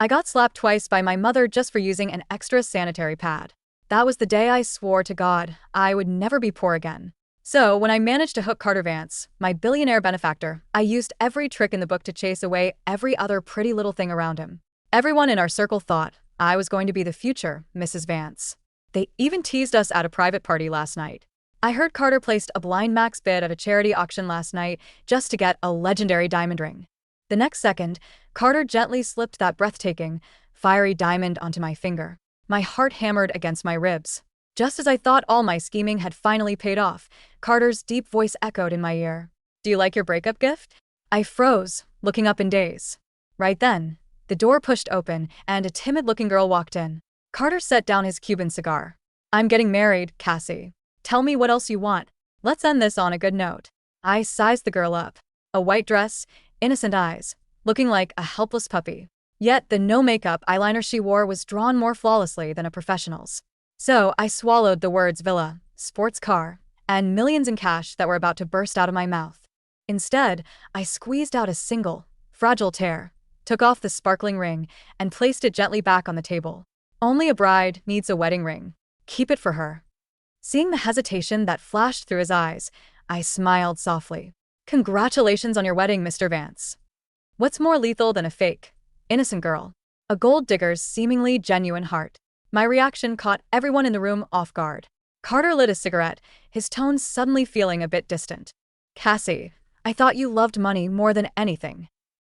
I got slapped twice by my mother just for using an extra sanitary pad. That was the day I swore to God I would never be poor again. So, when I managed to hook Carter Vance, my billionaire benefactor, I used every trick in the book to chase away every other pretty little thing around him. Everyone in our circle thought I was going to be the future Mrs. Vance. They even teased us at a private party last night. I heard Carter placed a blind max bid at a charity auction last night just to get a legendary diamond ring. The next second, Carter gently slipped that breathtaking, fiery diamond onto my finger. My heart hammered against my ribs. Just as I thought all my scheming had finally paid off, Carter's deep voice echoed in my ear. "Do you like your breakup gift?" I froze, looking up in daze. Right then, the door pushed open and a timid-looking girl walked in. Carter set down his Cuban cigar. "I'm getting married, Cassie. Tell me what else you want. Let's end this on a good note." I sized the girl up. A white dress, innocent eyes, looking like a helpless puppy. Yet the no-makeup eyeliner she wore was drawn more flawlessly than a professional's. So I swallowed the words villa, sports car, and millions in cash that were about to burst out of my mouth. Instead, I squeezed out a single, fragile tear, took off the sparkling ring, and placed it gently back on the table. Only a bride needs a wedding ring. Keep it for her. Seeing the hesitation that flashed through his eyes, I smiled softly. "Congratulations on your wedding, Mr. Vance. What's more lethal than a fake, innocent girl? A gold digger's seemingly genuine heart." My reaction caught everyone in the room off guard. Carter lit a cigarette, his tone suddenly feeling a bit distant. "Cassie, I thought you loved money more than anything."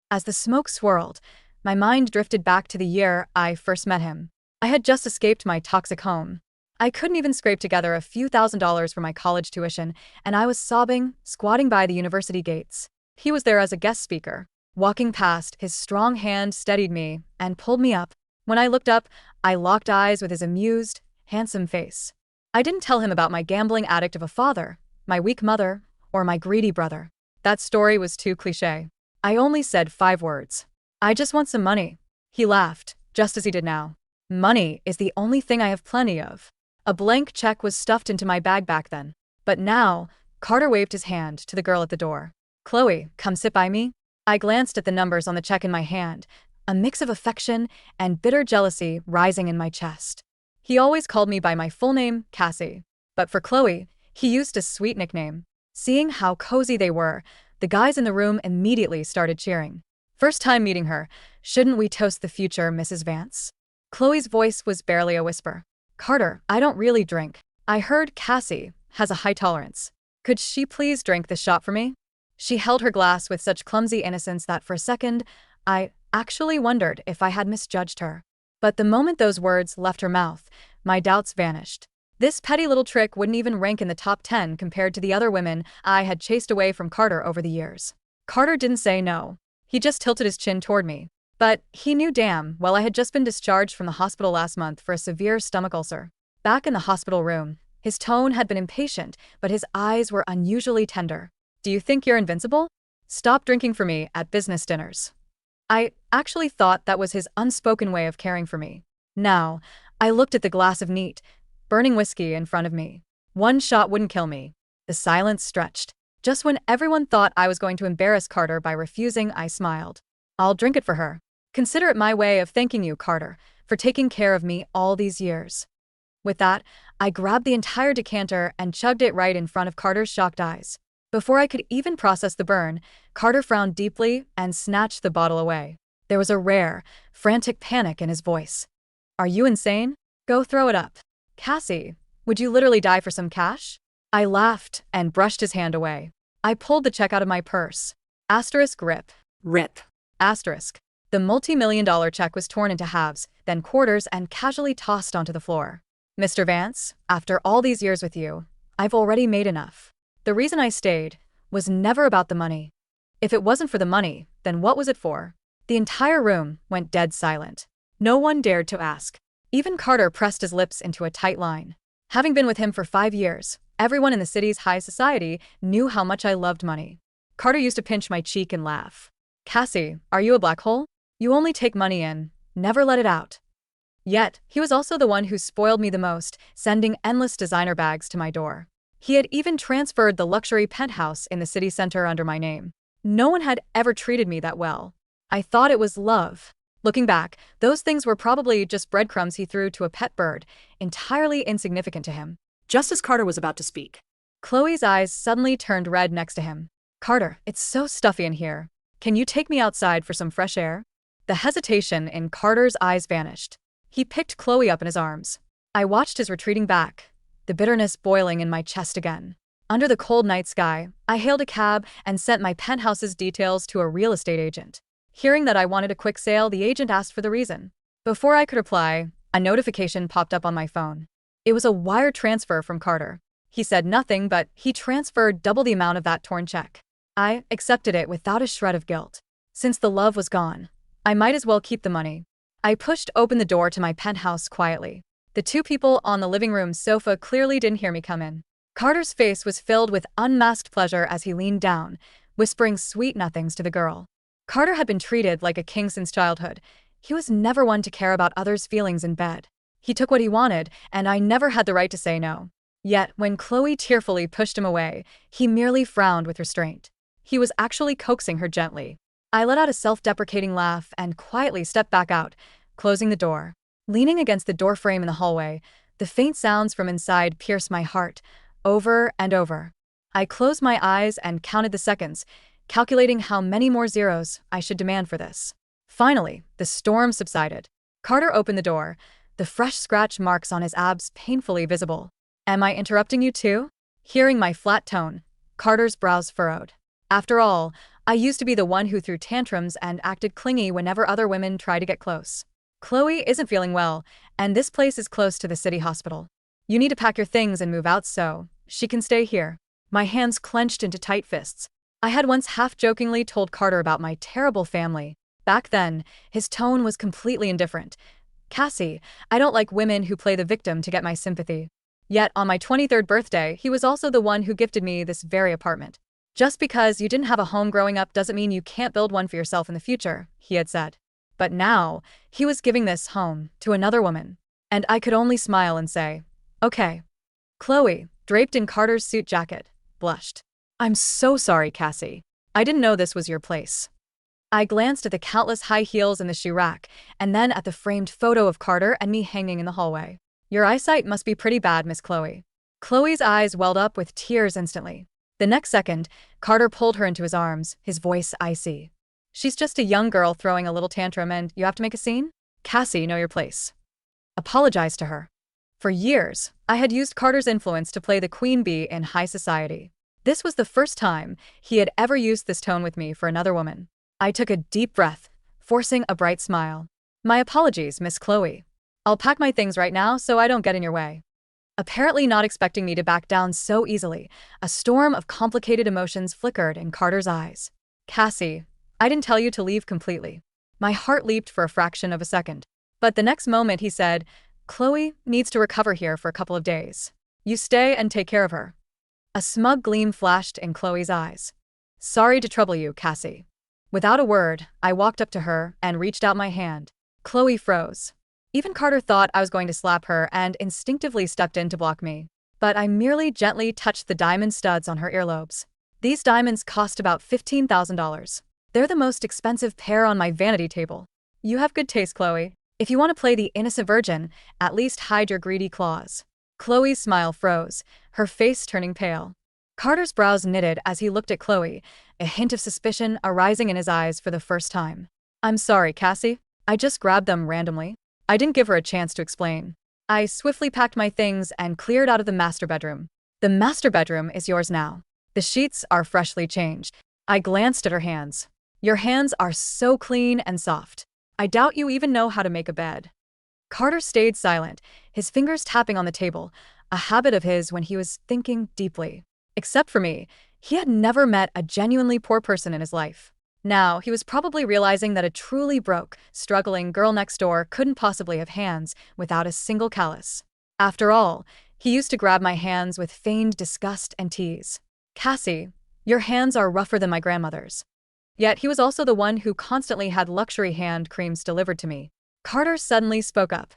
As the smoke swirled, my mind drifted back to the year I first met him. I had just escaped my toxic home. I couldn't even scrape together a few $1,000s for my college tuition, and I was sobbing, squatting by the university gates. He was there as a guest speaker. Walking past, his strong hand steadied me and pulled me up. When I looked up, I locked eyes with his amused, handsome face. I didn't tell him about my gambling addict of a father, my weak mother, or my greedy brother. That story was too cliché. I only said 5 words. "I just want some money." He laughed, just as he did now. "Money is the only thing I have plenty of." A blank check was stuffed into my bag back then. But now, Carter waved his hand to the girl at the door. "Chloe, come sit by me." I glanced at the numbers on the check in my hand, a mix of affection and bitter jealousy rising in my chest. He always called me by my full name, Cassie. But for Chloe, he used a sweet nickname. Seeing how cozy they were, the guys in the room immediately started cheering. "First time meeting her. Shouldn't we toast the future, Mrs. Vance?" Chloe's voice was barely a whisper. "Carter, I don't really drink. I heard Cassie has a high tolerance. Could she please drink this shot for me?" She held her glass with such clumsy innocence that for a second, I actually wondered if I had misjudged her. But the moment those words left her mouth, my doubts vanished. This petty little trick wouldn't even rank in the top 10 compared to the other women I had chased away from Carter over the years. Carter didn't say no. He just tilted his chin toward me. But he knew damn well I had just been discharged from the hospital last month for a severe stomach ulcer. Back in the hospital room, his tone had been impatient, but his eyes were unusually tender. "Do you think you're invincible? Stop drinking for me at business dinners." I actually thought that was his unspoken way of caring for me. Now, I looked at the glass of neat, burning whiskey in front of me. One shot wouldn't kill me. The silence stretched. Just when everyone thought I was going to embarrass Carter by refusing, I smiled. "I'll drink it for her. Consider it my way of thanking you, Carter, for taking care of me all these years." With that, I grabbed the entire decanter and chugged it right in front of Carter's shocked eyes. Before I could even process the burn, Carter frowned deeply and snatched the bottle away. There was a rare, frantic panic in his voice. "Are you insane? Go throw it up. Cassie, would you literally die for some cash?" I laughed and brushed his hand away. I pulled the check out of my purse. Asterisk rip. Rip. Asterisk. The multi-million-dollar check was torn into halves, then quarters, and casually tossed onto the floor. "Mr. Vance, after all these years with you, I've already made enough. The reason I stayed was never about the money. If it wasn't for the money, then what was it for?" The entire room went dead silent. No one dared to ask. Even Carter pressed his lips into a tight line. Having been with him for 5 years, everyone in the city's high society knew how much I loved money. Carter used to pinch my cheek and laugh. "Cassie, are you a black hole? You only take money in, never let it out." Yet, he was also the one who spoiled me the most, sending endless designer bags to my door. He had even transferred the luxury penthouse in the city center under my name. No one had ever treated me that well. I thought it was love. Looking back, those things were probably just breadcrumbs he threw to a pet bird, entirely insignificant to him. Just as Carter was about to speak, Chloe's eyes suddenly turned red next to him. Carter, it's so stuffy in here. Can you take me outside for some fresh air? The hesitation in Carter's eyes vanished. He picked Chloe up in his arms. I watched his retreating back, the bitterness boiling in my chest again. Under the cold night sky, I hailed a cab and sent my penthouse's details to a real estate agent. Hearing that I wanted a quick sale, the agent asked for the reason. Before I could reply, a notification popped up on my phone. It was a wire transfer from Carter. He said nothing, but he transferred double the amount of that torn check. I accepted it without a shred of guilt. Since the love was gone, I might as well keep the money. I pushed open the door to my penthouse quietly. The two people on the living room sofa clearly didn't hear me come in. Carter's face was filled with unmasked pleasure as he leaned down, whispering sweet nothings to the girl. Carter had been treated like a king since childhood. He was never one to care about others' feelings in bed. He took what he wanted, and I never had the right to say no. Yet, when Chloe tearfully pushed him away, he merely frowned with restraint. He was actually coaxing her gently. I let out a self-deprecating laugh and quietly stepped back out, closing the door. Leaning against the doorframe in the hallway, the faint sounds from inside pierced my heart, over and over. I closed my eyes and counted the seconds, calculating how many more zeros I should demand for this. Finally, the storm subsided. Carter opened the door, the fresh scratch marks on his abs painfully visible. Am I interrupting you too? Hearing my flat tone, Carter's brows furrowed. After all, I used to be the one who threw tantrums and acted clingy whenever other women tried to get close. Chloe isn't feeling well, and this place is close to the city hospital. You need to pack your things and move out so she can stay here. My hands clenched into tight fists. I had once half-jokingly told Carter about my terrible family. Back then, his tone was completely indifferent. Cassie, I don't like women who play the victim to get my sympathy. Yet, on my 23rd birthday, he was also the one who gifted me this very apartment. Just because you didn't have a home growing up doesn't mean you can't build one for yourself in the future, he had said. But now, he was giving this home to another woman. And I could only smile and say, okay. Chloe, draped in Carter's suit jacket, blushed. I'm so sorry, Cassie. I didn't know this was your place. I glanced at the countless high heels in the shoe rack, and then at the framed photo of Carter and me hanging in the hallway. Your eyesight must be pretty bad, Miss Chloe. Chloe's eyes welled up with tears instantly. The next second, Carter pulled her into his arms, his voice icy. She's just a young girl throwing a little tantrum and you have to make a scene? Cassie, know your place. Apologize to her. For years, I had used Carter's influence to play the queen bee in high society. This was the first time he had ever used this tone with me for another woman. I took a deep breath, forcing a bright smile. My apologies, Miss Chloe. I'll pack my things right now so I don't get in your way. Apparently not expecting me to back down so easily, a storm of complicated emotions flickered in Carter's eyes. Cassie, I didn't tell you to leave completely. My heart leaped for a fraction of a second. But the next moment he said, Chloe needs to recover here for a couple of days. You stay and take care of her. A smug gleam flashed in Chloe's eyes. Sorry to trouble you, Cassie. Without a word, I walked up to her and reached out my hand. Chloe froze. Even Carter thought I was going to slap her and instinctively stepped in to block me. But I merely gently touched the diamond studs on her earlobes. These diamonds cost about $15,000. They're the most expensive pair on my vanity table. You have good taste, Chloe. If you want to play the innocent virgin, at least hide your greedy claws. Chloe's smile froze, her face turning pale. Carter's brows knitted as he looked at Chloe, a hint of suspicion arising in his eyes for the first time. I'm sorry, Cassie. I just grabbed them randomly. I didn't give her a chance to explain. I swiftly packed my things and cleared out of the master bedroom. The master bedroom is yours now. The sheets are freshly changed. I glanced at her hands. Your hands are so clean and soft. I doubt you even know how to make a bed. Carter stayed silent, his fingers tapping on the table, a habit of his when he was thinking deeply. Except for me, he had never met a genuinely poor person in his life. Now, he was probably realizing that a truly broke, struggling girl next door couldn't possibly have hands without a single callus. After all, he used to grab my hands with feigned disgust and tease. Cassie, your hands are rougher than my grandmother's. Yet he was also the one who constantly had luxury hand creams delivered to me. Carter suddenly spoke up.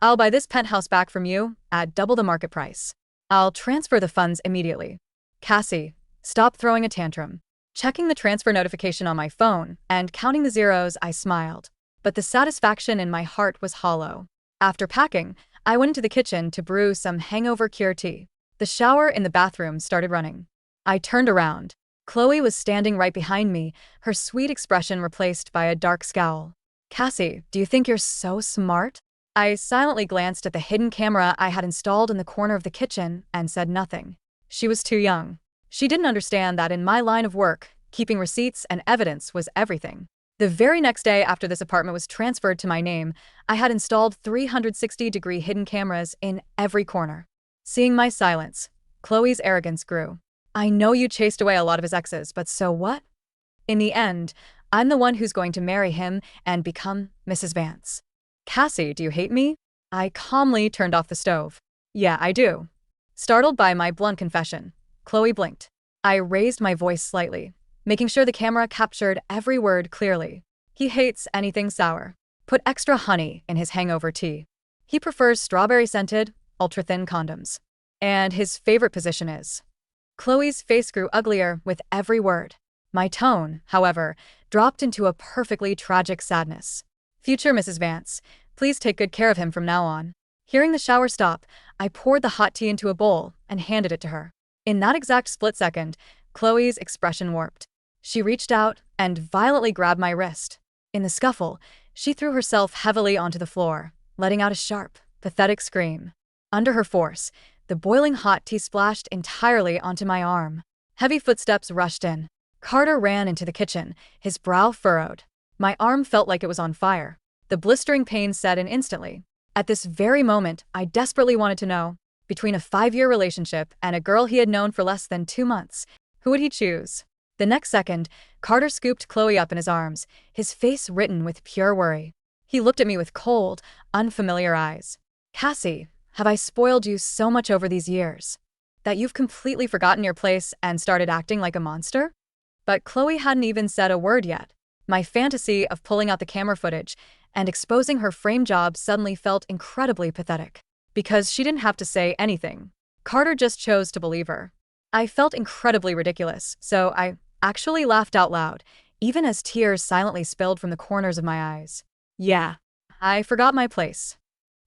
I'll buy this penthouse back from you at double the market price. I'll transfer the funds immediately. Cassie, stop throwing a tantrum. Checking the transfer notification on my phone and counting the zeros, I smiled. but the satisfaction in my heart was hollow. After packing, I went into the kitchen to brew some hangover cure tea. The shower in the bathroom started running. I turned around. Chloe was standing right behind me, her sweet expression replaced by a dark scowl. "Cassie, do you think you're so smart?" I silently glanced at the hidden camera I had installed in the corner of the kitchen and said nothing. She was too young. She didn't understand that in my line of work, keeping receipts and evidence was everything. The very next day after this apartment was transferred to my name, I had installed 360-degree hidden cameras in every corner. Seeing my silence, Chloe's arrogance grew. "I know you chased away a lot of his exes, but so what? In the end, I'm the one who's going to marry him and become Mrs. Vance." "Cassie, do you hate me?" I calmly turned off the stove. "Yeah, I do." Startled by my blunt confession, Chloe blinked. I raised my voice slightly, making sure the camera captured every word clearly. "He hates anything sour. Put extra honey in his hangover tea. He prefers strawberry-scented, ultra-thin condoms. And his favorite position is..." Chloe's face grew uglier with every word. My tone, however, dropped into a perfectly tragic sadness. "Future Mrs. Vance, please take good care of him from now on." Hearing the shower stop, I poured the hot tea into a bowl and handed it to her. In that exact split second, Chloe's expression warped. She reached out and violently grabbed my wrist. In the scuffle, she threw herself heavily onto the floor, letting out a sharp, pathetic scream. Under her force, the boiling hot tea splashed entirely onto my arm. Heavy footsteps rushed in. Carter ran into the kitchen, his brow furrowed. My arm felt like it was on fire. The blistering pain set in instantly. At this very moment, I desperately wanted to know, between a 5-year relationship and a girl he had known for less than 2 months, who would he choose? The next second, Carter scooped Chloe up in his arms, his face written with pure worry. He looked at me with cold, unfamiliar eyes. "Cassie, have I spoiled you so much over these years that you've completely forgotten your place and started acting like a monster?" But Chloe hadn't even said a word yet. My fantasy of pulling out the camera footage and exposing her frame job suddenly felt incredibly pathetic. Because she didn't have to say anything. Carter just chose to believe her. I felt incredibly ridiculous, so I actually laughed out loud, even as tears silently spilled from the corners of my eyes. "Yeah, I forgot my place.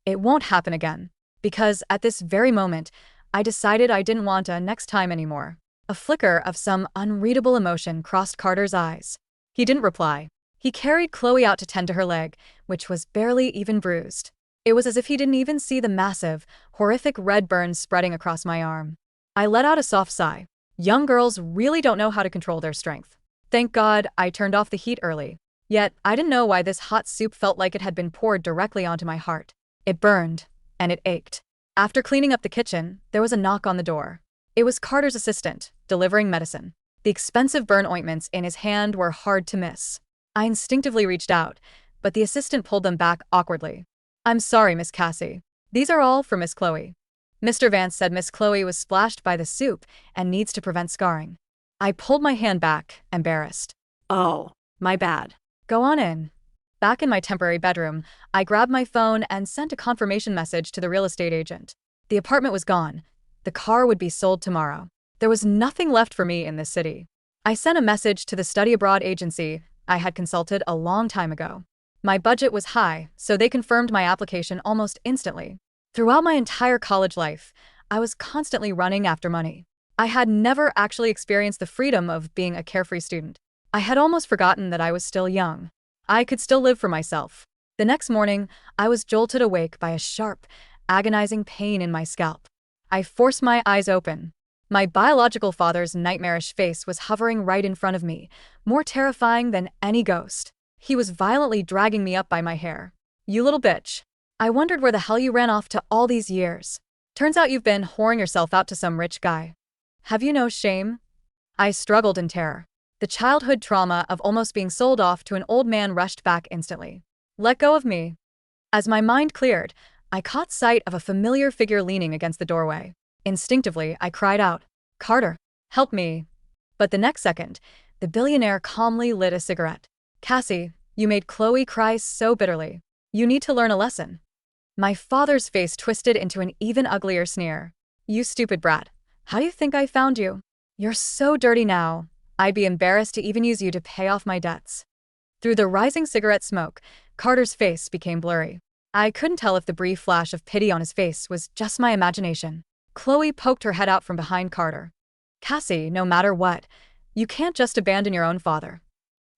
It won't happen again." Because at this very moment, I decided I didn't want a next time anymore. A flicker of some unreadable emotion crossed Carter's eyes. He didn't reply. He carried Chloe out to tend to her leg, which was barely even bruised. It was as if he didn't even see the massive, horrific red burns spreading across my arm. I let out a soft sigh. Young girls really don't know how to control their strength. Thank God I turned off the heat early. Yet, I didn't know why this hot soup felt like it had been poured directly onto my heart. It burned, and it ached. After cleaning up the kitchen, there was a knock on the door. It was Carter's assistant, delivering medicine. The expensive burn ointments in his hand were hard to miss. I instinctively reached out, but the assistant pulled them back awkwardly. "I'm sorry, Miss Cassie. These are all for Miss Chloe." Mr. Vance said Miss Chloe was splashed by the soup and needs to prevent scarring. I pulled my hand back, embarrassed. Oh, my bad. "Go on in." Back in my temporary bedroom, I grabbed my phone and sent a confirmation message to the real estate agent. The apartment was gone. The car would be sold tomorrow. There was nothing left for me in this city. I sent a message to the study abroad agency I had consulted a long time ago. My budget was high, so they confirmed my application almost instantly. Throughout my entire college life, I was constantly running after money. I had never actually experienced the freedom of being a carefree student. I had almost forgotten that I was still young. I could still live for myself. The next morning, I was jolted awake by a sharp, agonizing pain in my scalp. I forced my eyes open. My biological father's nightmarish face was hovering right in front of me, more terrifying than any ghost. He was violently dragging me up by my hair. "You little bitch. I wondered where the hell you ran off to all these years. Turns out you've been whoring yourself out to some rich guy. Have you no shame?" I struggled in terror. The childhood trauma of almost being sold off to an old man rushed back instantly. "Let go of me." As my mind cleared, I caught sight of a familiar figure leaning against the doorway. Instinctively, I cried out, "Carter, help me." But the next second, the billionaire calmly lit a cigarette. "Cassie, you made Chloe cry so bitterly. You need to learn a lesson." My father's face twisted into an even uglier sneer. "You stupid brat. How do you think I found you? You're so dirty now. I'd be embarrassed to even use you to pay off my debts." Through the rising cigarette smoke, Carter's face became blurry. I couldn't tell if the brief flash of pity on his face was just my imagination. Chloe poked her head out from behind Carter. Cassie, no matter what, you can't just abandon your own father.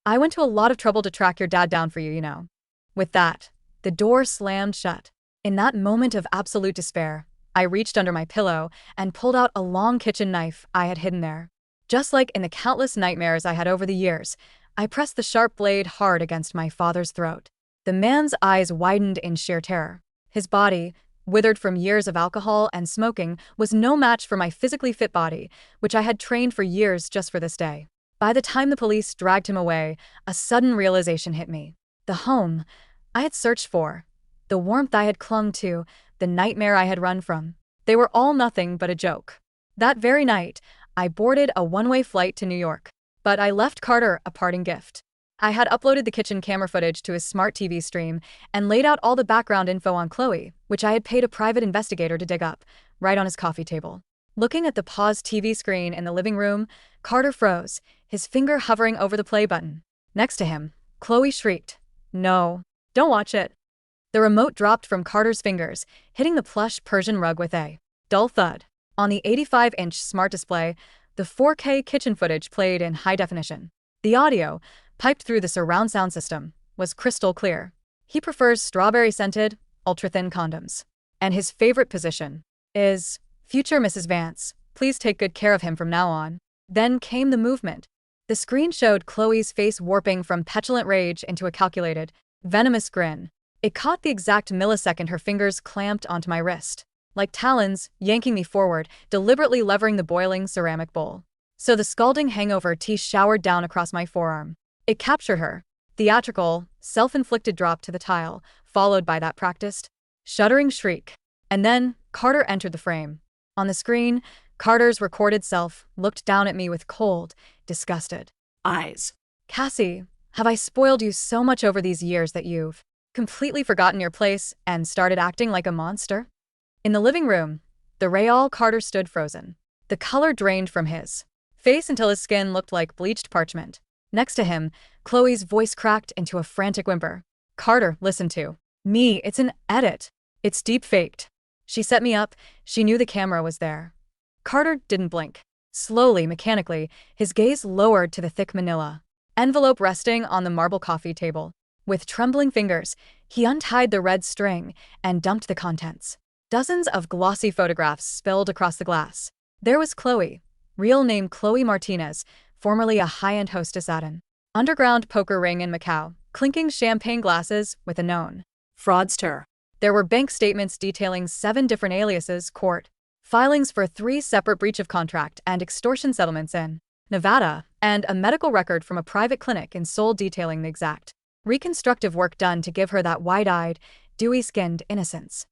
I went to a lot of trouble to track your dad down for you, you know. With that, the door slammed shut. In that moment of absolute despair, I reached under my pillow and pulled out a long kitchen knife I had hidden there. Just like in the countless nightmares I had over the years, I pressed the sharp blade hard against my father's throat. The man's eyes widened in sheer terror. His body, withered from years of alcohol and smoking, was no match for my physically fit body, which I had trained for years just for this day. By the time the police dragged him away, a sudden realization hit me. The home I had searched for, the warmth I had clung to, the nightmare I had run from, they were all nothing but a joke. That very night, I boarded a one-way flight to New York. But I left Carter a parting gift. I had uploaded the kitchen camera footage to his smart TV stream and laid out all the background info on Chloe, which I had paid a private investigator to dig up, right on his coffee table. Looking at the paused TV screen in the living room, Carter froze, his finger hovering over the play button. Next to him, Chloe shrieked, "No, don't watch it." The remote dropped from Carter's fingers, hitting the plush Persian rug with a dull thud. On the 85-inch smart display, the 4K kitchen footage played in high definition. The audio, piped through the surround sound system, was crystal clear. He prefers strawberry-scented, ultra-thin condoms. And his favorite position is, "Future Mrs. Vance, please take good care of him from now on." Then came the movement. The screen showed Chloe's face warping from petulant rage into a calculated, venomous grin. It caught the exact millisecond her fingers clamped onto my wrist, like talons, yanking me forward, deliberately levering the boiling ceramic bowl. So the scalding hangover tea showered down across my forearm. It captured her. Theatrical, self-inflicted drop to the tile, followed by that practiced, shuddering shriek. And then, Carter entered the frame. On the screen, Carter's recorded self looked down at me with cold, disgusted eyes. "Cassie, have I spoiled you so much over these years that you've completely forgotten your place and started acting like a monster?" In the living room, the Real Carter stood frozen. The color drained from his face until his skin looked like bleached parchment. Next to him, Chloe's voice cracked into a frantic whimper. "Carter, listen to me. It's an edit. It's deep-faked." She set me up. She knew the camera was there. Carter didn't blink. Slowly, mechanically, his gaze lowered to the thick manila envelope resting on the marble coffee table. With trembling fingers, he untied the red string and dumped the contents. Dozens of glossy photographs spilled across the glass. There was Chloe, real name Chloe Martinez, formerly a high-end hostess at an underground poker ring in Macau, clinking champagne glasses with a known Fraudster. There were bank statements detailing 7 different aliases, court filings for 3 separate breach of contract and extortion settlements in Nevada, and a medical record from a private clinic in Seoul detailing the exact reconstructive work done to give her that wide-eyed, dewy-skinned innocence.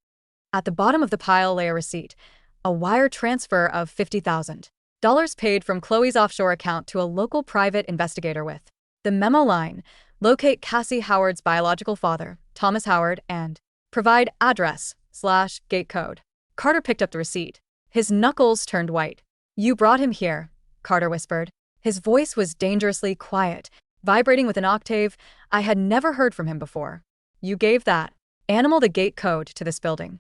At the bottom of the pile lay a receipt, a wire transfer of $50,000 paid from Chloe's offshore account to a local private investigator with the memo line, "Locate Cassie Howard's biological father, Thomas Howard, and provide address/gate code." Carter picked up the receipt. His knuckles turned white. "You brought him here," Carter whispered. His voice was dangerously quiet, vibrating with an octave I had never heard from him before. "You gave that animal the gate code to this building."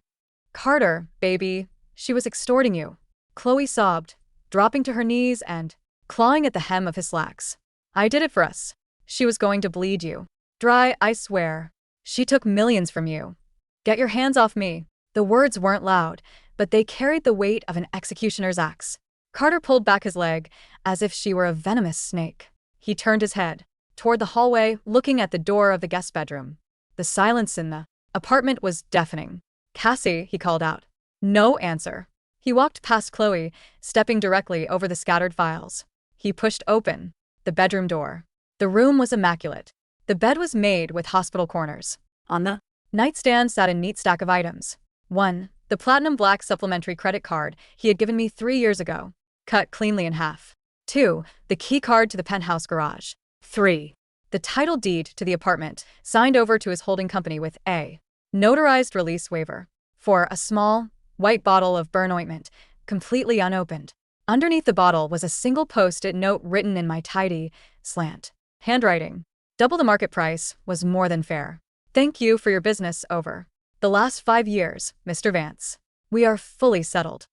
"Carter, baby, she was extorting you." Chloe sobbed, dropping to her knees and clawing at the hem of his slacks. "I did it for us. She was going to bleed you dry, I swear. She took millions from you. Get your hands off me." The words weren't loud, but they carried the weight of an executioner's axe. Carter pulled back his leg, as if she were a venomous snake. He turned his head toward the hallway, looking at the door of the guest bedroom. The silence in the apartment was deafening. "Cassie," he called out. No answer. He walked past Chloe, stepping directly over the scattered files. He pushed open the bedroom door. The room was immaculate. The bed was made with hospital corners. On the nightstand sat a neat stack of items. 1. The platinum black supplementary credit card he had given me 3 years ago, cut cleanly in half. 2. The key card to the penthouse garage. 3. The title deed to the apartment, signed over to his holding company with a notarized release waiver. 4. A small, white bottle of burn ointment, completely unopened. Underneath the bottle was a single post-it note written in my tidy, slant handwriting. Double the market price was more than fair. Thank you for your business over the last 5 years, Mr. Vance. We are fully settled.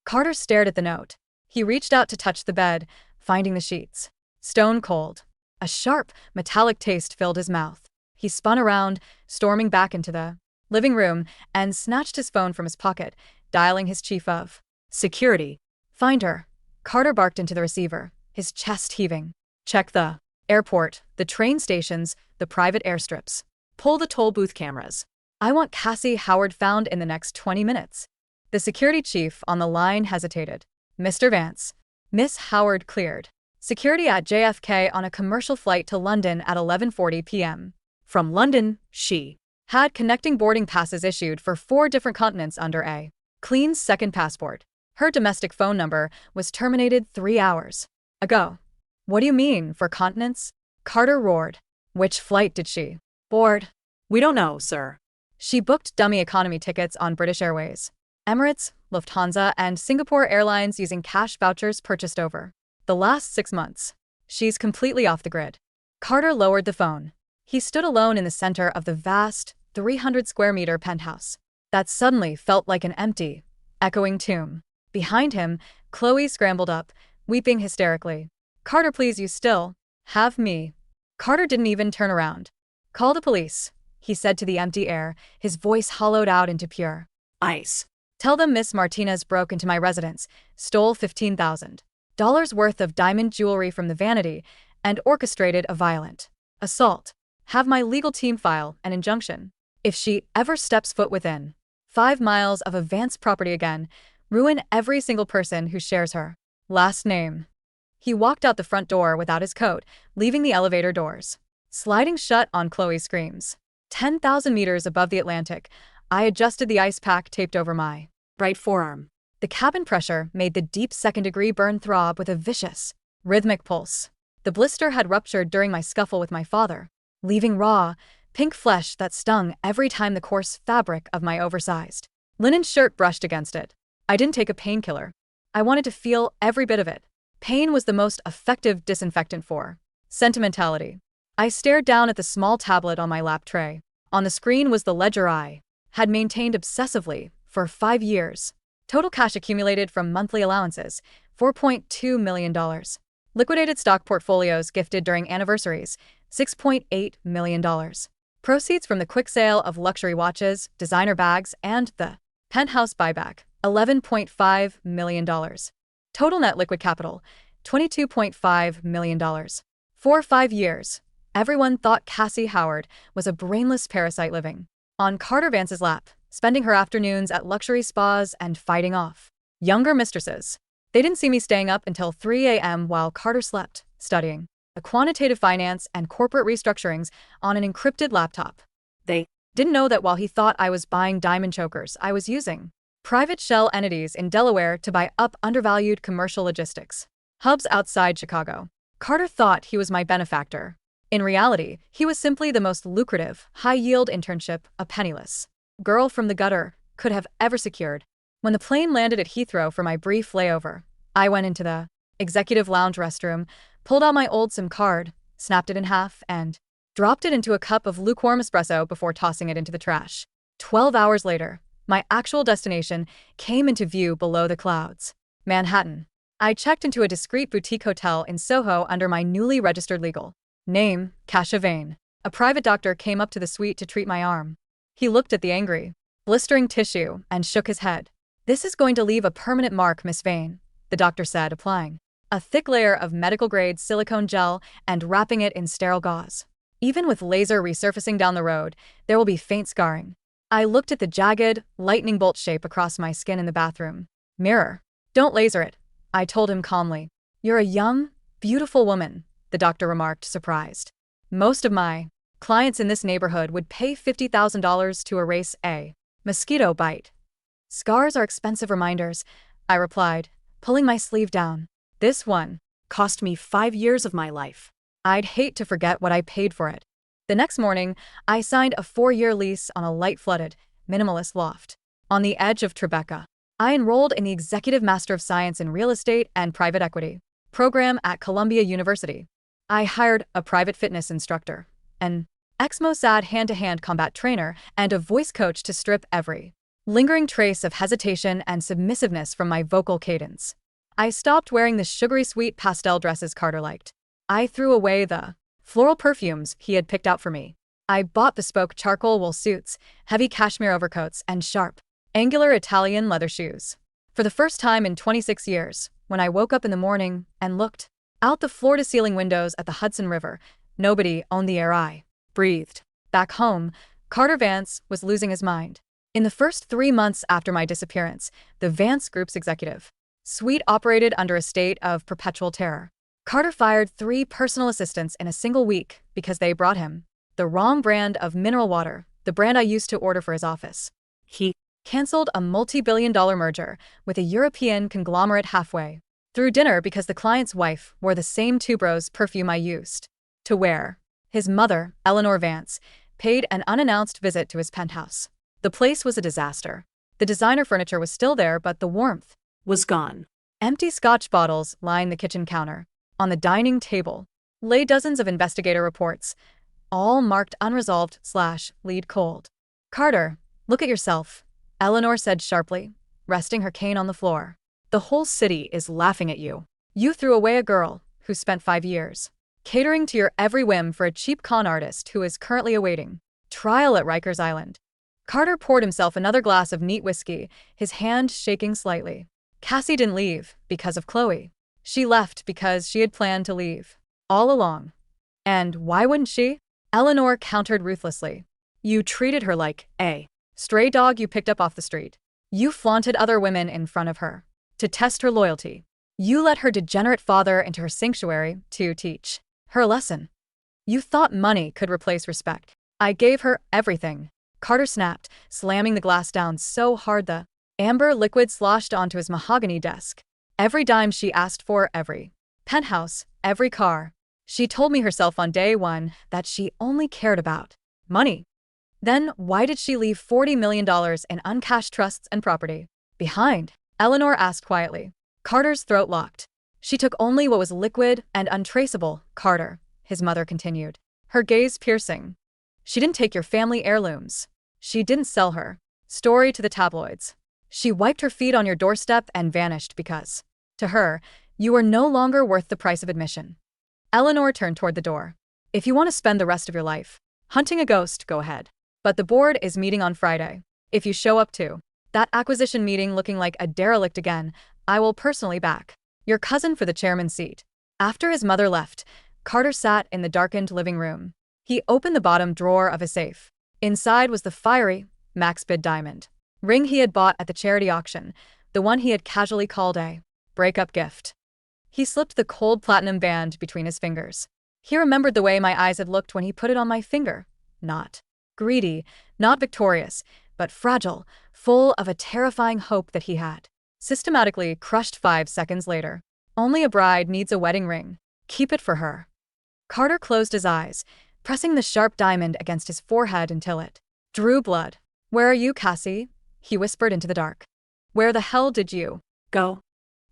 Carter stared at the note. He reached out to touch the bed, finding the sheets stone cold. A sharp, metallic taste filled his mouth. He spun around, storming back into the living room, and snatched his phone from his pocket, dialing his chief of security. Find her. Carter barked into the receiver, his chest heaving. Check the airport, the train stations, the private airstrips. Pull the toll booth cameras. I want Cassie Howard found in the next 20 minutes. The security chief on the line hesitated. Mr. Vance. Miss Howard cleared. Security at JFK on a commercial flight to London at 11:40 p.m. From London, she Had connecting boarding passes issued for 4 different continents under a clean second passport. Her domestic phone number was terminated 3 hours ago. What do you mean, for continents? Carter roared. Which flight did she board? We don't know, sir. She booked dummy economy tickets on British Airways, Emirates, Lufthansa, and Singapore Airlines using cash vouchers purchased over the last 6 months. She's completely off the grid. Carter lowered the phone. He stood alone in the center of the vast, 300-square-meter penthouse that suddenly felt like an empty, echoing tomb. Behind him, Chloe scrambled up, weeping hysterically. Carter, please, you still have me. Carter didn't even turn around. Call the police, he said to the empty air, his voice hollowed out into pure Ice. Tell them Miss Martinez broke into my residence, stole $15,000 worth of diamond jewelry from the vanity, and orchestrated a violent assault. Have my legal team file an injunction. If she ever steps foot within 5 miles of a Vance property again, ruin every single person who shares her last name. He walked out the front door without his coat, leaving the elevator doors sliding shut on Chloe's screams. 10,000 meters above the Atlantic, I adjusted the ice pack taped over my Right forearm. The cabin pressure made the deep second-degree burn throb with a vicious, rhythmic pulse. The blister had ruptured during my scuffle with my father, leaving raw, pink flesh that stung every time the coarse fabric of my oversized linen shirt brushed against it. I didn't take a painkiller. I wanted to feel every bit of it. Pain was the most effective disinfectant for sentimentality. I stared down at the small tablet on my lap tray. On the screen was the ledger I had maintained obsessively for 5 years. Total cash accumulated from monthly allowances, $4.2 million. Liquidated stock portfolios gifted during anniversaries, $6.8 million. Proceeds from the quick sale of luxury watches, designer bags, and the penthouse buyback, $11.5 million. Total net liquid capital, $22.5 million. For 5 years, everyone thought Cassie Howard was a brainless parasite living on Carter Vance's lap, spending her afternoons at luxury spas and fighting off younger mistresses. They didn't see me staying up until 3 a.m. while Carter slept, studying quantitative finance and corporate restructurings on an encrypted laptop. They didn't know that while he thought I was buying diamond chokers, I was using private shell entities in Delaware to buy up undervalued commercial logistics hubs outside Chicago. Carter thought he was my benefactor. In reality, he was simply the most lucrative, high-yield internship a penniless girl from the gutter could have ever secured. When the plane landed at Heathrow for my brief layover, I went into the executive lounge restroom, pulled out my old SIM card, snapped it in half, and dropped it into a cup of lukewarm espresso before tossing it into the trash. 12 hours later, my actual destination came into view below the clouds. Manhattan. I checked into a discreet boutique hotel in Soho under my newly registered legal name, Kasha Vane. A private doctor came up to the suite to treat my arm. He looked at the angry, blistering tissue and shook his head. This is going to leave a permanent mark, Miss Vane, the doctor said, applying a thick layer of medical-grade silicone gel and wrapping it in sterile gauze. Even with laser resurfacing down the road, there will be faint scarring. I looked at the jagged, lightning bolt shape across my skin in the bathroom mirror. Don't laser it, I told him calmly. You're a young, beautiful woman, the doctor remarked, surprised. Most of my clients in this neighborhood would pay $50,000 to erase a mosquito bite. Scars are expensive reminders, I replied, pulling my sleeve down. This one cost me 5 years of my life. I'd hate to forget what I paid for it. The next morning, I signed a 4-year lease on a light-flooded, minimalist loft on the edge of Tribeca. I enrolled in the Executive Master of Science in Real Estate and Private Equity program at Columbia University. I hired a private fitness instructor, an ex-Mossad hand-to-hand combat trainer, and a voice coach to strip every lingering trace of hesitation and submissiveness from my vocal cadence. I stopped wearing the sugary sweet pastel dresses Carter liked. I threw away the floral perfumes he had picked out for me. I bought bespoke charcoal wool suits, heavy cashmere overcoats, and sharp, angular Italian leather shoes. For the first time in 26 years, when I woke up in the morning and looked out the floor-to-ceiling windows at the Hudson River, nobody owned the air I breathed. Back home, Carter Vance was losing his mind. In the first 3 months after my disappearance, the Vance Group's executive suite operated under a state of perpetual terror. Carter fired 3 personal assistants in a single week because they brought him the wrong brand of mineral water, the brand I used to order for his office. He canceled a multi-billion-dollar merger with a European conglomerate halfway through dinner because the client's wife wore the same tuberose perfume I used to wear. His mother, Eleanor Vance, paid an unannounced visit to his penthouse. The place was a disaster. The designer furniture was still there, but the warmth Was gone. empty Scotch bottles lined the kitchen counter. On the dining table lay dozens of investigator reports, all marked unresolved/lead cold. Carter, look at yourself, Eleanor said sharply, resting her cane on the floor. The whole city is laughing at you. You threw away a girl who spent 5 years catering to your every whim for a cheap con artist who is currently awaiting trial at Rikers Island. Carter poured himself another glass of neat whiskey, his hand shaking slightly. Cassie didn't leave because of Chloe. She left because she had planned to leave. All along. And why wouldn't she? Eleanor countered ruthlessly. You treated her like a stray dog you picked up off the street. You flaunted other women in front of her to test her loyalty. You let her degenerate father into her sanctuary to teach her a lesson. You thought money could replace respect. I gave her everything. Carter snapped, slamming the glass down so hard the amber liquid sloshed onto his mahogany desk. Every dime she asked for, every penthouse, every car. She told me herself on day one that she only cared about money. Then why did she leave $40 million in uncashed trusts and property behind? Eleanor asked quietly. Carter's throat locked. She took only what was liquid and untraceable, Carter, his mother continued, her gaze piercing. She didn't take your family heirlooms. She didn't sell her story to the tabloids. She wiped her feet on your doorstep and vanished because, to her, you were no longer worth the price of admission. Eleanor turned toward the door. If you want to spend the rest of your life hunting a ghost, go ahead. But the board is meeting on Friday. If you show up to that acquisition meeting looking like a derelict again, I will personally back your cousin for the chairman's seat. After his mother left, Carter sat in the darkened living room. He opened the bottom drawer of his safe. Inside was the fiery, max bid diamond ring he had bought at the charity auction, the one he had casually called a breakup gift. He slipped the cold platinum band between his fingers. He remembered the way my eyes had looked when he put it on my finger. Not greedy, not victorious, but fragile, full of a terrifying hope that he had systematically crushed 5 seconds later. Only a bride needs a wedding ring. Keep it for her. Carter closed his eyes, pressing the sharp diamond against his forehead until it drew blood. Where are you, Cassie? He whispered into the dark. Where the hell did you Go.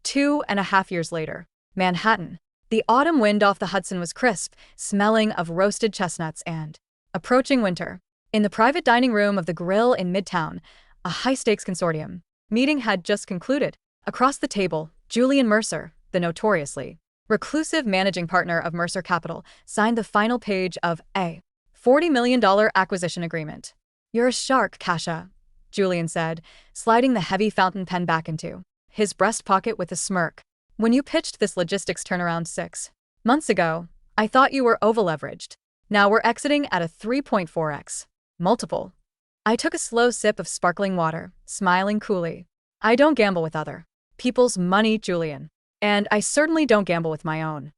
2.5 years later. Manhattan. The autumn wind off the Hudson was crisp, smelling of roasted chestnuts and approaching winter. In the private dining room of the Grill in Midtown, a high-stakes consortium meeting had just concluded. Across the table, Julian Mercer, the notoriously reclusive managing partner of Mercer Capital, signed the final page of a $40 million acquisition agreement. You're a shark, Kasia, Julian said, sliding the heavy fountain pen back into his breast pocket with a smirk. When you pitched this logistics turnaround 6 months ago, I thought you were over-leveraged. Now we're exiting at a 3.4x multiple. I took a slow sip of sparkling water, smiling coolly. I don't gamble with other people's money, Julian. And I certainly don't gamble with my own.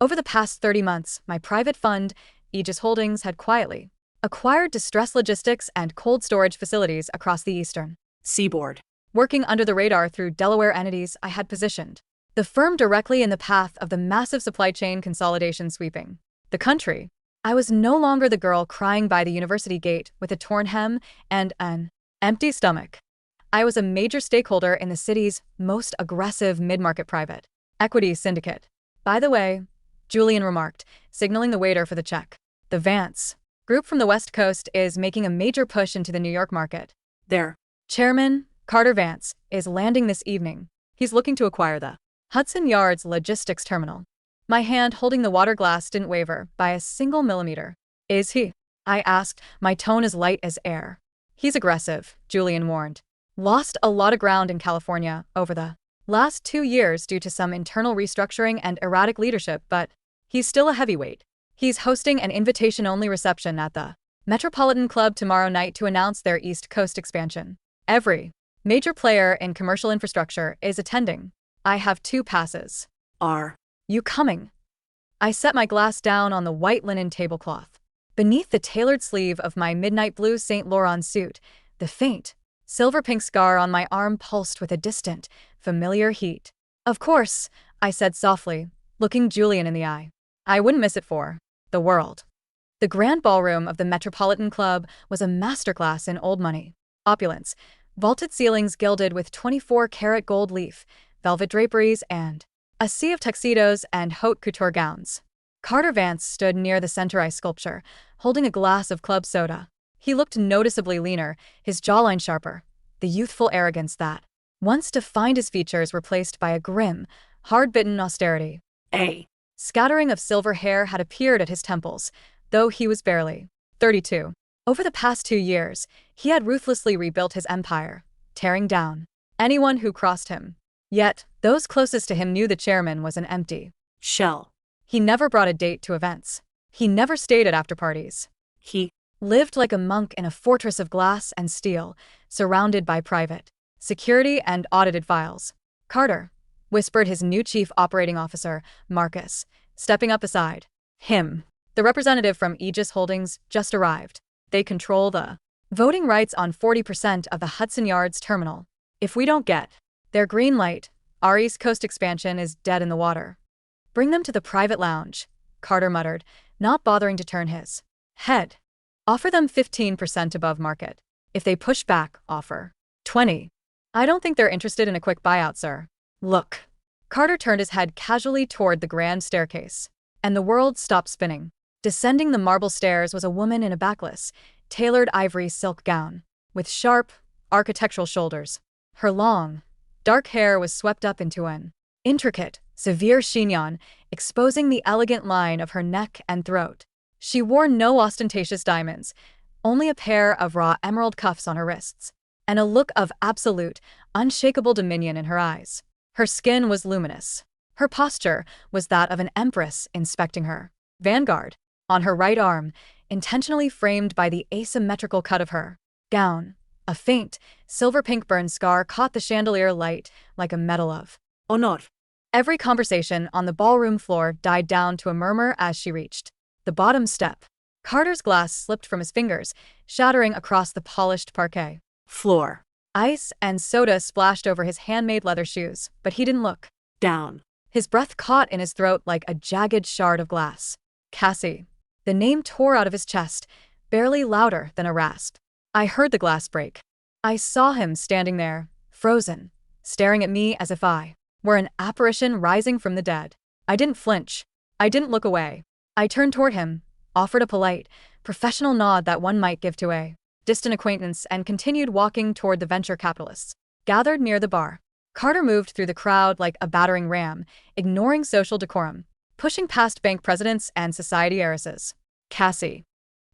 Over the past 30 months, my private fund, Aegis Holdings, had quietly acquired distress logistics and cold storage facilities across the eastern Seaboard. working under the radar through Delaware entities I had positioned the firm directly in the path of the massive supply chain consolidation sweeping the country. I was no longer the girl crying by the university gate with a torn hem and an empty stomach. I was a major stakeholder in the city's most aggressive mid-market private equity syndicate. By the way, Julian remarked, signaling the waiter for the check. The Vance group from the West Coast is making a major push into the New York market. Their Chairman, Carter Vance, is landing this evening. He's looking to acquire the Hudson Yards Logistics Terminal. My hand holding the water glass didn't waver by a single millimeter. Is he? I asked, my tone as light as air. He's aggressive, Julian warned. Lost a lot of ground in California over the last 2 years due to some internal restructuring and erratic leadership, but he's still a heavyweight. He's hosting an invitation-only reception at the Metropolitan Club tomorrow night to announce their East Coast expansion. Every major player in commercial infrastructure is attending. I have 2 passes. are You coming? I set my glass down on the white linen tablecloth. Beneath the tailored sleeve of my midnight blue Saint Laurent suit, the faint, silver-pink scar on my arm pulsed with a distant, familiar heat. Of course, I said softly, looking Julian in the eye. I wouldn't miss it for the world. The grand ballroom of the Metropolitan Club was a masterclass in old money. Opulence, vaulted ceilings gilded with 24-karat gold leaf, velvet draperies, and a sea of tuxedos and haute couture gowns. Carter Vance stood near the sanitary sculpture, holding a glass of club soda. He looked noticeably leaner, his jawline sharper, the youthful arrogance that once defined his features replaced by a grim, hard-bitten austerity. a Scattering of silver hair had appeared at his temples, though he was barely 32. Over the past 2 years, he had ruthlessly rebuilt his empire, tearing down anyone who crossed him. Yet, those closest to him knew the chairman was an empty shell. He never brought a date to events. He never stayed at after-parties. He Lived like a monk in a fortress of glass and steel, surrounded by private security and audited files. Carter, whispered his new chief operating officer, Marcus, stepping up beside him. The representative from Aegis Holdings just arrived. They control the voting rights on 40% of the Hudson Yards terminal. If we don't get their green light, our East Coast expansion is dead in the water. Bring them to the private lounge, Carter muttered, not bothering to turn his head. Offer them 15% above market. If they push back, offer 20. I don't think they're interested in a quick buyout, sir. Look. Carter turned his head casually toward the grand staircase, and the world stopped spinning. Descending the marble stairs was a woman in a backless, tailored ivory silk gown, with sharp, architectural shoulders. Her long, dark hair was swept up into an intricate, severe chignon, exposing the elegant line of her neck and throat. She wore no ostentatious diamonds, only a pair of raw emerald cuffs on her wrists, and a look of absolute, unshakable dominion in her eyes. Her skin was luminous. Her posture was that of an empress inspecting her vanguard. On her right arm, intentionally framed by the asymmetrical cut of her gown, a faint, silver-pink burn scar caught the chandelier light like a medal of honor. Every conversation on the ballroom floor died down to a murmur as she reached the bottom step. Carter's glass slipped from his fingers, shattering across the polished parquet Floor. Ice and soda splashed over his handmade leather shoes, but he didn't look Down. His breath caught in his throat like a jagged shard of glass. Cassie. The name tore out of his chest, barely louder than a rasp. I heard the glass break. I saw him standing there, frozen, staring at me as if I were an apparition rising from the dead. I didn't flinch. I didn't look away. I turned toward him, offered a polite, professional nod that one might give to a distant acquaintance, and continued walking toward the venture capitalists gathered near the bar. Carter moved through the crowd like a battering ram, ignoring social decorum, pushing past bank presidents and society heiresses. Cassie.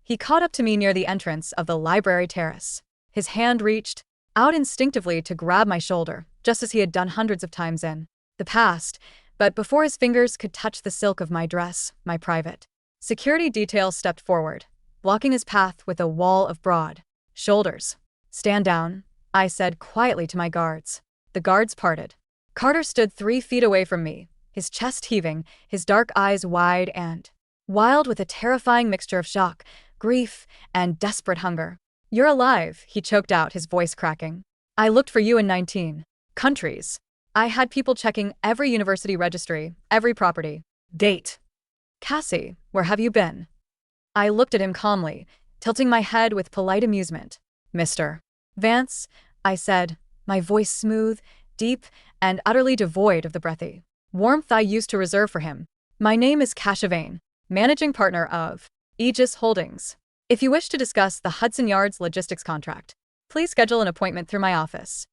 He caught up to me near the entrance of the library terrace. His hand reached out instinctively to grab my shoulder, just as he had done hundreds of times in the past, but before his fingers could touch the silk of my dress, my private security detail stepped forward, blocking his path with a wall of broad shoulders. Stand down, I said quietly to my guards. The guards parted. Carter stood 3 feet away from me, his chest heaving, his dark eyes wide and wild with a terrifying mixture of shock, grief, and desperate hunger. You're alive, he choked out, his voice cracking. I looked for you in 19 countries. I had people checking every university registry, every property. Date. Cassie, where have you been? I looked at him calmly, tilting my head with polite amusement. Mr. Vance, I said, my voice smooth, deep, and utterly devoid of the breathy warmth I used to reserve for him. My name is Kasha Vane, managing partner of Aegis Holdings. If you wish to discuss the Hudson Yards logistics contract, please schedule an appointment through my office.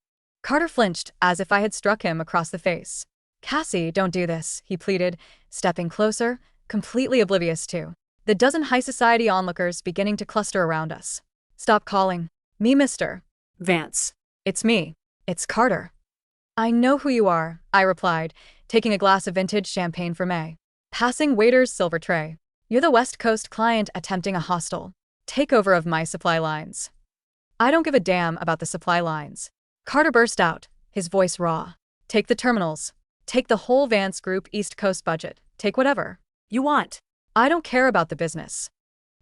Carter flinched as if I had struck him across the face. Cassie, don't do this, he pleaded, stepping closer, completely oblivious to the dozen high society onlookers beginning to cluster around us. Stop calling me Mr. Vance. It's me. It's Carter. I know who you are, I replied, taking a glass of vintage champagne for May. Passing waiter's silver tray. You're the West Coast client attempting a hostile takeover of my supply lines. I don't give a damn about the supply lines. Carter burst out, his voice raw. Take the terminals. Take the whole Vance Group East Coast budget. Take whatever You want? I don't care about the business.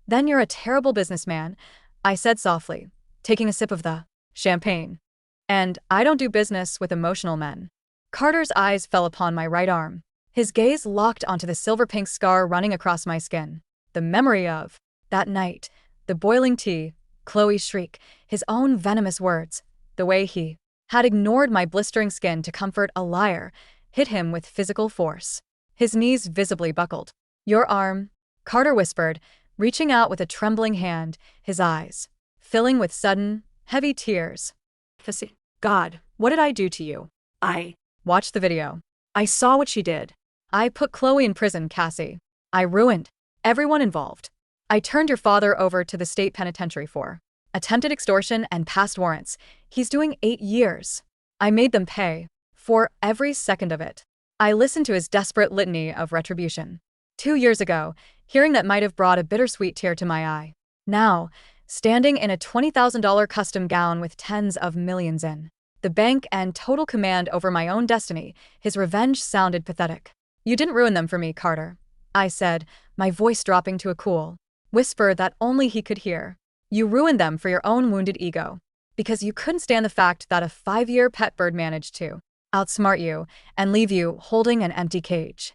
Then you're a terrible businessman, I said softly, taking a sip of the champagne. And I don't do business with emotional men. Carter's eyes fell upon my right arm. His gaze locked onto the silver-pink scar running across my skin. The memory of that night, the boiling tea, Chloe's shriek, his own venomous words, the way he had ignored my blistering skin to comfort a liar, hit him with physical force. His knees visibly buckled. Your arm, Carter whispered, reaching out with a trembling hand, his eyes filling with sudden, heavy tears. God, what did I do to you? Watch the video. I saw what she did. I put Chloe in prison, Cassie. I ruined everyone involved. I turned your father over to the state penitentiary for attempted extortion and past warrants. He's doing 8 years. I made them pay for every second of it. I listened to his desperate litany of retribution. 2 years ago, hearing that might have brought a bittersweet tear to my eye. Now, standing in a $20,000 custom gown with tens of millions in the bank and total command over my own destiny, his revenge sounded pathetic. You didn't ruin them for me, Carter, I said, my voice dropping to a cool whisper that only he could hear. You ruined them for your own wounded ego, because you couldn't stand the fact that a 5-year pet bird managed to outsmart you and leave you holding an empty cage.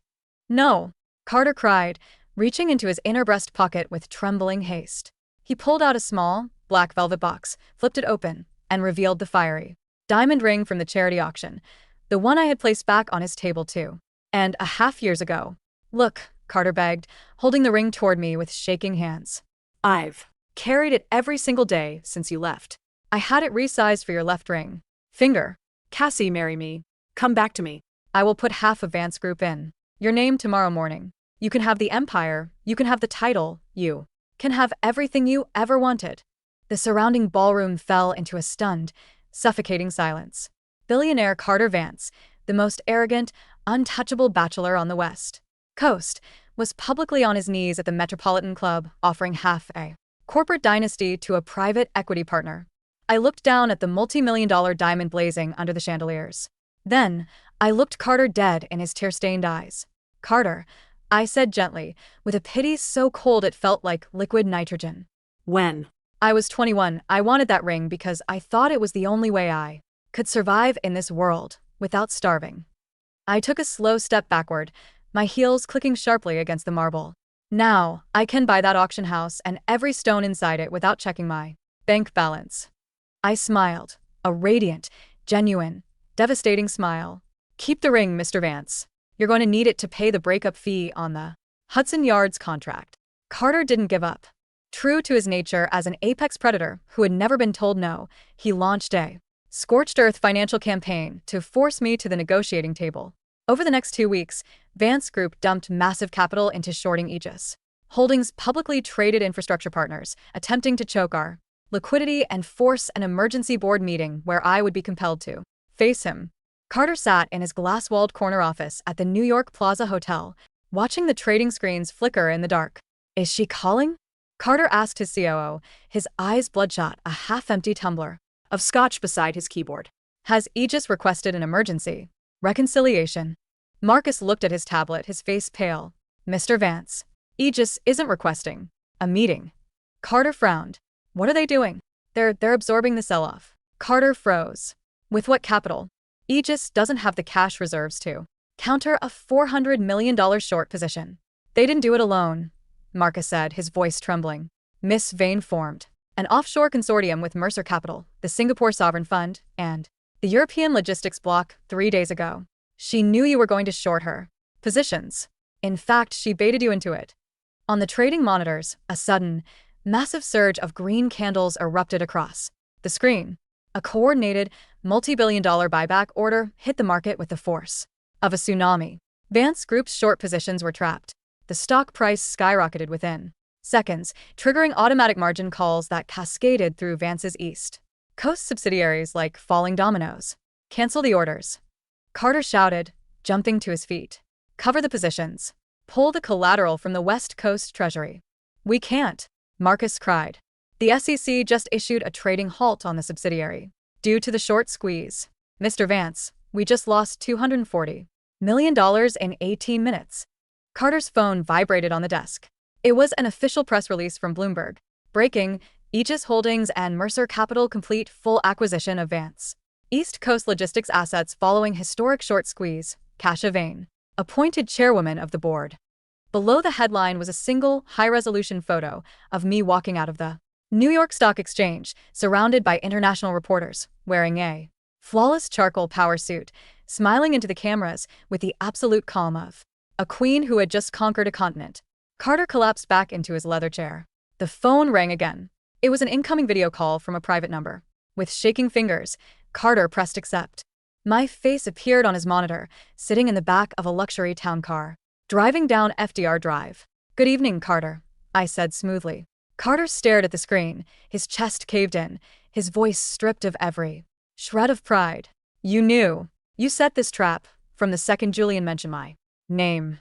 No, Carter cried, reaching into his inner breast pocket with trembling haste. He pulled out a small, black velvet box, flipped it open, and revealed the fiery diamond ring from the charity auction, the one I had placed back on his table 2.5 years ago. Look, Carter begged, holding the ring toward me with shaking hands. I've Carried it every single day since you left. I had it resized for your left ring finger. Cassie, marry me. Come back to me. I will put half of Vance Group in your name tomorrow morning. You can have the empire, you can have the title, you can have everything you ever wanted. The surrounding ballroom fell into a stunned, suffocating silence. Billionaire Carter Vance, the most arrogant, untouchable bachelor on the West Coast, was publicly on his knees at the Metropolitan Club offering half a corporate dynasty to a private equity partner. I looked down at the multi-million-dollar diamond blazing under the chandeliers. Then, I looked Carter dead in his tear-stained eyes. Carter, I said gently, with a pity so cold it felt like liquid nitrogen. When I was 21, I wanted that ring because I thought it was the only way I could survive in this world without starving. I took a slow step backward, my heels clicking sharply against the marble. Now, I can buy that auction house and every stone inside it without checking my bank balance. I smiled, a radiant, genuine, devastating smile. Keep the ring, Mr. Vance. You're going to need it to pay the breakup fee on the Hudson Yards contract. Carter didn't give up. True to his nature as an apex predator who had never been told no, he launched a scorched earth financial campaign to force me to the negotiating table. Over the next 2 weeks, Vance Group dumped massive capital into shorting Aegis Holdings' publicly traded infrastructure partners, attempting to choke our liquidity and force an emergency board meeting where I would be compelled to face him. Carter sat in his glass-walled corner office at the New York Plaza Hotel, watching the trading screens flicker in the dark. Is she calling? Carter asked his COO, his eyes bloodshot, a half-empty tumbler of scotch beside his keyboard. Has Aegis requested an emergency reconciliation? Marcus looked at his tablet, his face pale. Mr. Vance, Aegis isn't requesting a meeting. Carter frowned. What are they doing? They're absorbing the sell-off. Carter froze. With what capital? Aegis doesn't have the cash reserves to counter a $400 million short position. They didn't do it alone, Marcus said, his voice trembling. Miss Vane formed an offshore consortium with Mercer Capital, the Singapore Sovereign Fund, and the European Logistics Bloc 3 days ago. She knew you were going to short her positions. In fact, she baited you into it. On the trading monitors, a sudden, massive surge of green candles erupted across the screen. A coordinated, multi-billion-dollar buyback order hit the market with the force of a tsunami. Vance Group's short positions were trapped. The stock price skyrocketed within seconds, triggering automatic margin calls that cascaded through Vance's East Coast subsidiaries like falling dominoes. Cancel the orders, Carter shouted, jumping to his feet. Cover the positions. Pull the collateral from the West Coast Treasury. We can't, Marcus cried. The SEC just issued a trading halt on the subsidiary due to the short squeeze. Mr. Vance, we just lost $240 million in 18 minutes. Carter's phone vibrated on the desk. It was an official press release from Bloomberg. Breaking, Aegis Holdings and Mercer Capital complete full acquisition of Vance East Coast Logistics assets following historic short squeeze. Kasia Vane, appointed chairwoman of the board. Below the headline was a single, high-resolution photo of me walking out of the New York Stock Exchange, surrounded by international reporters, wearing a flawless charcoal power suit, smiling into the cameras with the absolute calm of a queen who had just conquered a continent. Carter collapsed back into his leather chair. The phone rang again. It was an incoming video call from a private number. With shaking fingers, Carter pressed accept. My face appeared on his monitor, sitting in the back of a luxury town car, driving down FDR Drive. Good evening, Carter, I said smoothly. Carter stared at the screen, his chest caved in, his voice stripped of every shred of pride. You knew. You set this trap, from the second Julian mentioned my name.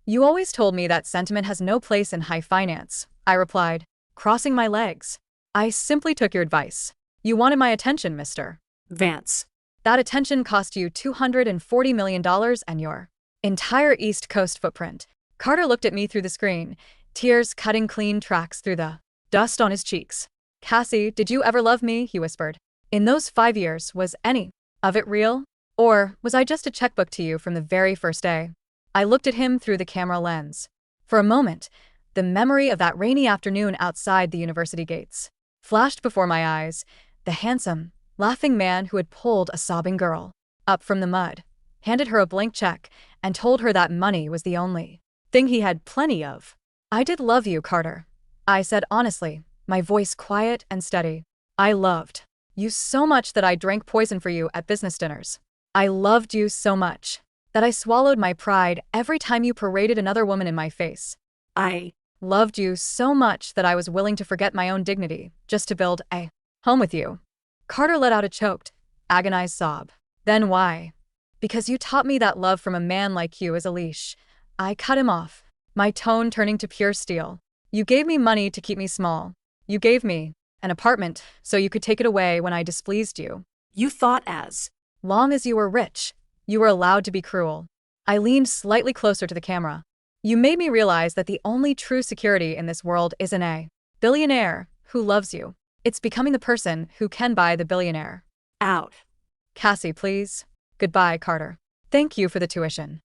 You always told me that sentiment has no place in high finance, I replied, crossing my legs. I simply took your advice. You wanted my attention, Mr. Vance. That attention cost you $240 million and your entire East Coast footprint. Carter looked at me through the screen, tears cutting clean tracks through the dust on his cheeks. Cassie, did you ever love me? He whispered. In those 5 years, was any of it real? Or was I just a checkbook to you from the very first day? I looked at him through the camera lens. For a moment, the memory of that rainy afternoon outside the university gates flashed before my eyes. The handsome, laughing man who had pulled a sobbing girl up from the mud, handed her a blank check, and told her that money was the only thing he had plenty of. I did love you, Carter, I said honestly, my voice quiet and steady. I loved you so much that I drank poison for you at business dinners. I loved you so much that I swallowed my pride every time you paraded another woman in my face. I loved you so much that I was willing to forget my own dignity just to build a home with you. Carter let out a choked, agonized sob. Then why? Because you taught me that love from a man like you is a leash. I cut him off, my tone turning to pure steel. You gave me money to keep me small. You gave me an apartment so you could take it away when I displeased you. You thought as long as you were rich, you were allowed to be cruel. I leaned slightly closer to the camera. You made me realize that the only true security in this world isn't a billionaire who loves you. It's becoming the person who can buy the billionaire. Out. Cassie, please. Goodbye, Carter. Thank you for the tuition.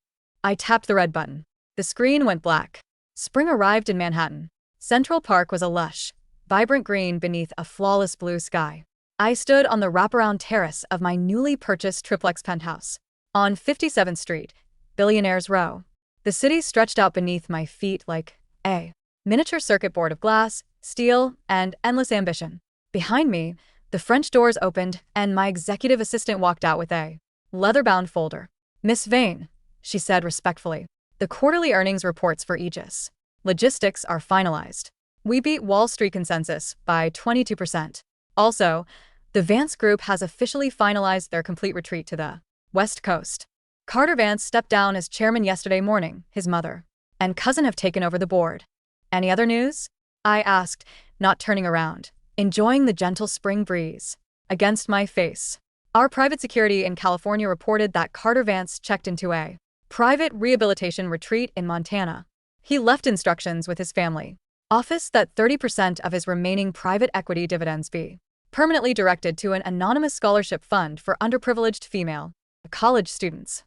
I tapped the red button. The screen went black. Spring arrived in Manhattan. Central Park was a lush, vibrant green beneath a flawless blue sky. I stood on the wraparound terrace of my newly purchased triplex penthouse on 57th Street, Billionaire's Row. The city stretched out beneath my feet like a miniature circuit board of glass, steel, and endless ambition. Behind me, the French doors opened and my executive assistant walked out with a leather-bound folder. Miss Vane, she said respectfully, the quarterly earnings reports for Aegis Logistics are finalized. We beat Wall Street consensus by 22%. Also, the Vance Group has officially finalized their complete retreat to the West Coast. Carter Vance stepped down as chairman yesterday morning. His mother and cousin have taken over the board. Any other news? I asked, not turning around, enjoying the gentle spring breeze against my face. Our private security in California reported that Carter Vance checked into a private rehabilitation retreat in Montana. He left instructions with his family office that 30% of his remaining private equity dividends be permanently directed to an anonymous scholarship fund for underprivileged female college students.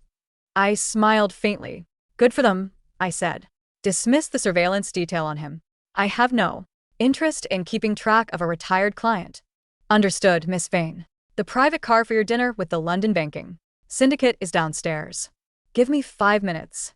I smiled faintly. Good for them, I said. Dismiss the surveillance detail on him. I have no interest in keeping track of a retired client. Understood, Miss Vane. The private car for your dinner with the London banking syndicate is downstairs. Give me 5 minutes.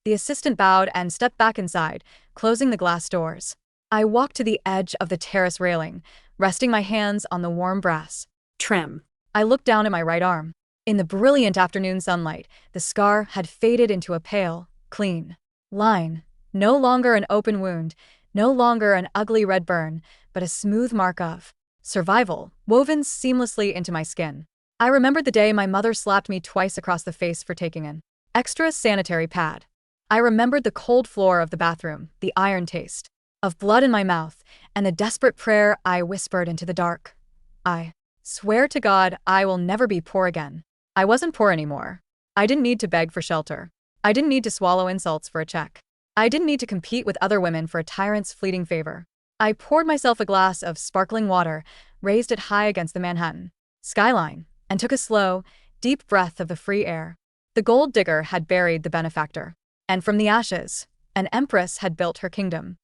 The assistant bowed and stepped back inside, closing the glass doors. I walked to the edge of the terrace railing, resting my hands on the warm brass. Trim. I looked down at my right arm. In the brilliant afternoon sunlight, the scar had faded into a pale, clean line. No longer an open wound, no longer an ugly red burn, but a smooth mark of survival, woven seamlessly into my skin. I remembered the day my mother slapped me twice across the face for taking an extra sanitary pad. I remembered the cold floor of the bathroom, the iron taste of blood in my mouth, and the desperate prayer I whispered into the dark. I swear to God I will never be poor again. I wasn't poor anymore. I didn't need to beg for shelter. I didn't need to swallow insults for a check. I didn't need to compete with other women for a tyrant's fleeting favor. I poured myself a glass of sparkling water, raised it high against the Manhattan skyline, and took a slow, deep breath of the free air. The gold digger had buried the benefactor. And from the ashes, an empress had built her kingdom.